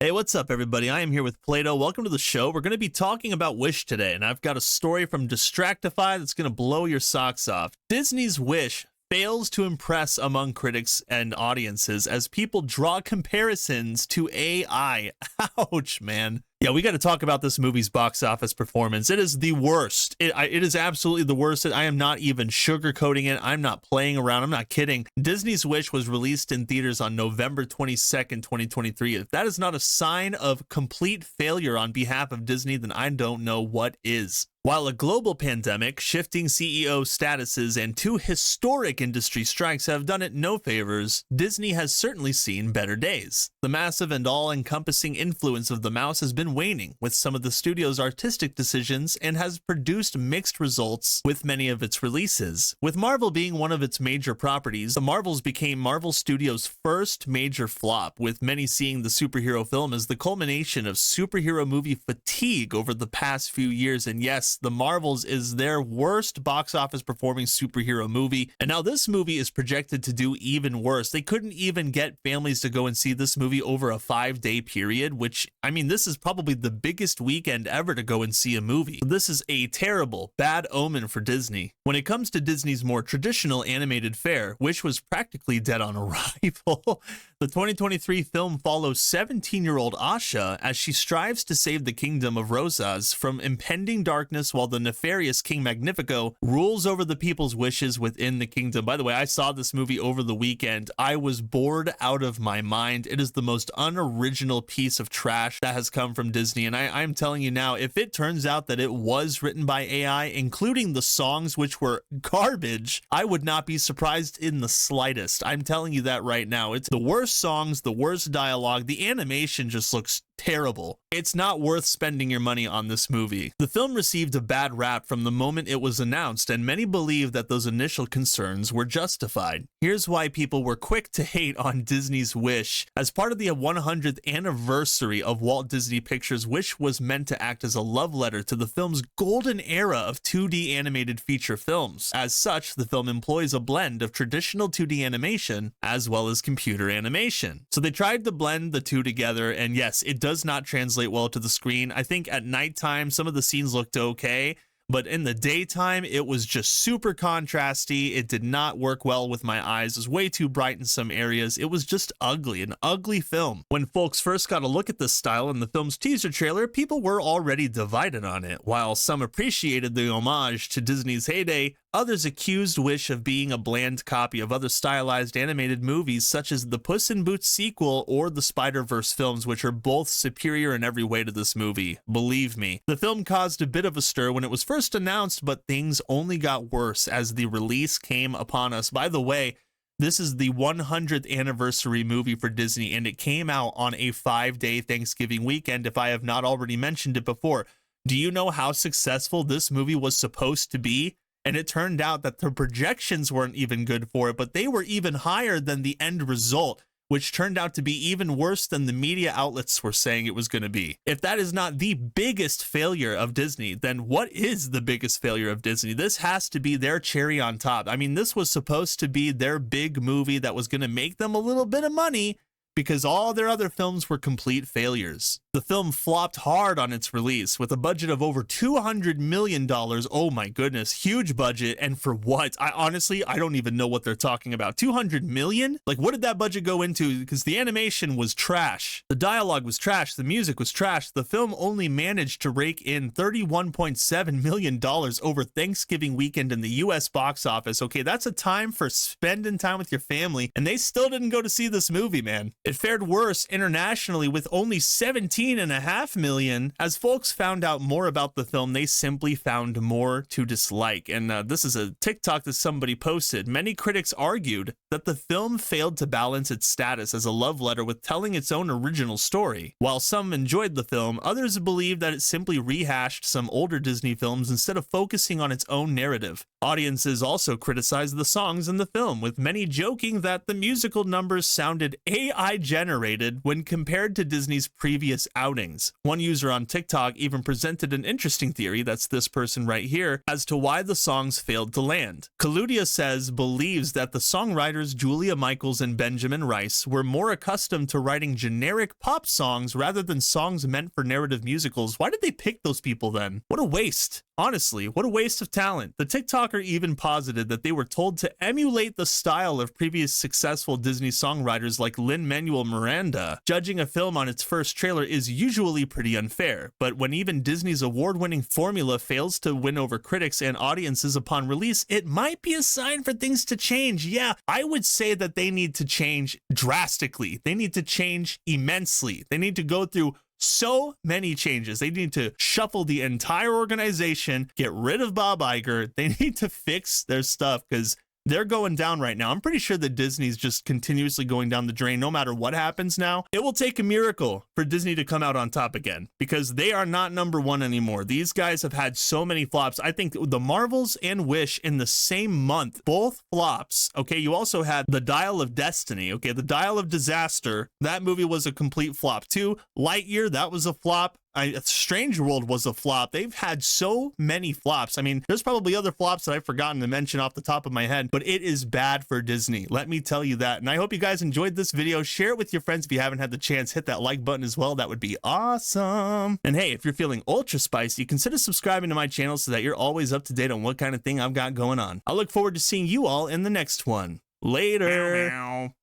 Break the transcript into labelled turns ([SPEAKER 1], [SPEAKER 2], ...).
[SPEAKER 1] Hey, what's up, everybody? I am here with Plato. Welcome to the show. We're going to be talking about Wish today, and I've got a story from Distractify that's going to blow your socks off. Disney's Wish fails to impress among critics and audiences as people draw comparisons to AI. Ouch, man. Yeah, we got to talk about this movie's box office performance. It is the worst. It is absolutely the worst. I am not even sugarcoating it. I'm not playing around. I'm not kidding. Disney's Wish was released in theaters on November 22nd, 2023. If that is not a sign of complete failure on behalf of Disney, then I don't know what is. While a global pandemic, shifting CEO statuses, and two historic industry strikes have done it no favors, Disney has certainly seen better days. The massive and all-encompassing influence of the mouse has been waning with some of the studio's artistic decisions and has produced mixed results with many of its releases. With Marvel being one of its major properties, The Marvels became Marvel Studios' first major flop, with many seeing the superhero film as the culmination of superhero movie fatigue over the past few years. And yes, The Marvels is their worst box office performing superhero movie, and now this movie is projected to do even worse. They couldn't even get families to go and see this movie over a 5-day period, which, I mean, this is probably the biggest weekend ever to go and see a movie. This is a terrible, bad omen for Disney. When it comes to Disney's more traditional animated fare, which was practically dead on arrival, the 2023 film follows 17-year-old Asha as she strives to save the kingdom of Rosas from impending darkness while the nefarious King Magnifico rules over the people's wishes within the kingdom. By the way, I saw this movie over the weekend. I was bored out of my mind. It is the most unoriginal piece of trash that has come from Disney, and I'm telling you now, if it turns out that it was written by AI, including the songs which were garbage, I would not be surprised in the slightest. I'm telling you that right now. It's the worst songs, the worst dialogue. The animation just looks terrible. It's not worth spending your money on this movie. The film received a bad rap from the moment it was announced, and many believe that those initial concerns were justified. Here's why people were quick to hate on Disney's Wish. As part of the 100th anniversary of Walt Disney Pictures, Wish was meant to act as a love letter to the film's golden era of 2D animated feature films. As such, the film employs a blend of traditional 2D animation as well as computer animation. So they tried to blend the two together, and yes, it does not translate well to the screen. I think at nighttime, some of the scenes looked okay, but in the daytime, it was just super contrasty. It did not work well with my eyes. It was way too bright in some areas. It was just ugly, an ugly film. When folks first got a look at this style in the film's teaser trailer, people were already divided on it. While some appreciated the homage to Disney's heyday, others accused Wish of being a bland copy of other stylized animated movies such as the Puss in Boots sequel or the Spider-Verse films, which are both superior in every way to this movie. Believe me. The film caused a bit of a stir when it was first announced, but things only got worse as the release came upon us. By the way, this is the 100th anniversary movie for Disney, and it came out on a 5-day Thanksgiving weekend, if I have not already mentioned it before. Do you know how successful this movie was supposed to be? And it turned out that the projections weren't even good for it, but they were even higher than the end result, which turned out to be even worse than the media outlets were saying it was going to be. If that is not the biggest failure of Disney, then what is the biggest failure of Disney? This has to be their cherry on top. I mean, this was supposed to be their big movie that was going to make them a little bit of money, because all their other films were complete failures. The film flopped hard on its release with a budget of over $200 million. Oh my goodness, huge budget. And for what? I don't even know what they're talking about. 200 million? Like, what did that budget go into? Because the animation was trash. The dialogue was trash. The music was trash. The film only managed to rake in $31.7 million over Thanksgiving weekend in the US box office. Okay, that's a time for spending time with your family, and they still didn't go to see this movie, man. It fared worse internationally with only 17.5 million. As folks found out more about the film, they simply found more to dislike. And this is a TikTok that somebody posted. Many critics argued that the film failed to balance its status as a love letter with telling its own original story. While some enjoyed the film, others believed that it simply rehashed some older Disney films instead of focusing on its own narrative. Audiences also criticized the songs in the film, with many joking that the musical numbers sounded AI AI generated when compared to Disney's previous outings. One user on TikTok even presented an interesting theory, that's this person right here, as to why the songs failed to land. Kaludia says believes that the songwriters Julia Michaels and Benjamin Rice were more accustomed to writing generic pop songs rather than songs meant for narrative musicals. Why did they pick those people then? What a waste. Honestly, what a waste of talent. The TikToker even posited that they were told to emulate the style of previous successful Disney songwriters like Lin-Manuel Miranda. Judging a film on its first trailer is usually pretty unfair, but when even Disney's award-winning formula fails to win over critics and audiences upon release, it might be a sign for things to change. Yeah, I would say that they need to change drastically. They need to change immensely. They need to go through so many changes. They need to shuffle the entire organization, get rid of Bob Iger. They need to fix their stuff because they're going down right now. I'm pretty sure that Disney's just continuously going down the drain no matter what happens now. It will take a miracle for Disney to come out on top again because they are not number one anymore. These guys have had so many flops. I think the Marvels and Wish in the same month, both flops. Okay, you also had The Dial of Destiny. Okay, The Dial of Disaster. That movie was a complete flop too. Lightyear, that was a flop. Strange World was a flop. They've had so many flops. I mean, there's probably other flops that I've forgotten to mention off the top of my head, but it is bad for Disney. Let me tell you that. And I hope you guys enjoyed this video. Share it with your friends if you haven't had the chance. Hit that like button as well. That would be awesome. And hey, if you're feeling ultra spicy, consider subscribing to my channel so that you're always up to date on what kind of thing I've got going on. I look forward to seeing you all in the next one. Later. Meow, meow.